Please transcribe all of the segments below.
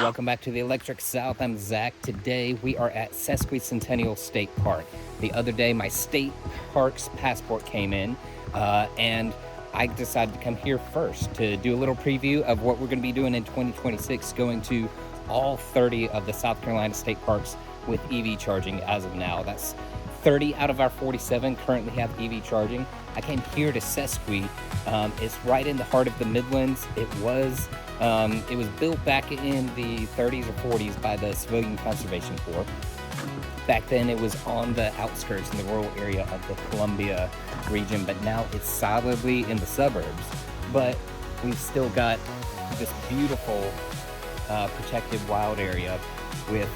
welcome back to the Electric South. I'm Zach. Today we are at Sesquicentennial State Park. The other day my state parks passport came in and I decided to come here first to do a little preview of what we're going to be doing in 2026, going to all 30 of the South Carolina state parks with EV charging as of now. That's 30 out of our 47 currently have EV charging. I came here to Sesqui. It's right in the heart of the Midlands. It was built back in the 30s or 40s by the Civilian Conservation Corps. Back then it was on the outskirts in the rural area of the Columbia region, but now it's solidly in the suburbs. But we've still got this beautiful protected wild area with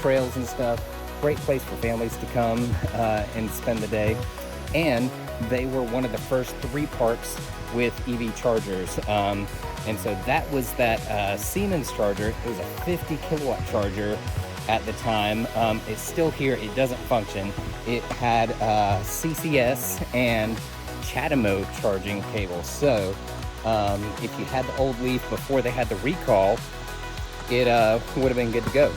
trails and stuff. Great place for families to come and spend the day. And they were one of the first 3 parks with EV chargers. And so that was that Siemens charger. It was a 50 kilowatt charger at the time. It's still here. It doesn't function. It had CCS and CHAdeMO charging cables. So if you had the old Leaf before they had the recall, it would have been good to go.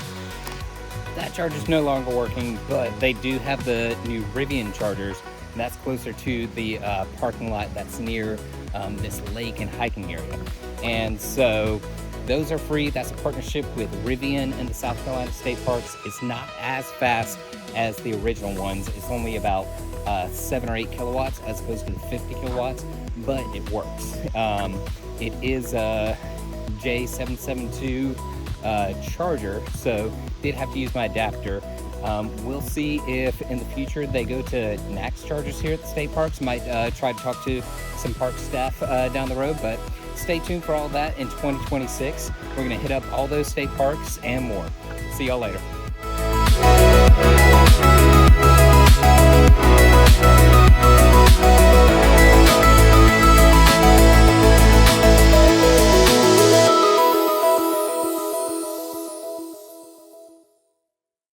That charger's no longer working, but they do have the new Rivian chargers. And that's closer to the parking lot that's near this lake and hiking area. And so those are free. That's a partnership with Rivian and the South Carolina State Parks. It's not as fast as the original ones. It's only about 7 or 8 kilowatts as opposed to the 50 kilowatts, but it works. It is a J772 charger, so did have to use my adapter. We'll see if in the future they go to NACS chargers here at the state parks. Might try to talk to some park staff down the road, but stay tuned for all that in 2026. We're going to hit up all those state parks and more. See y'all later.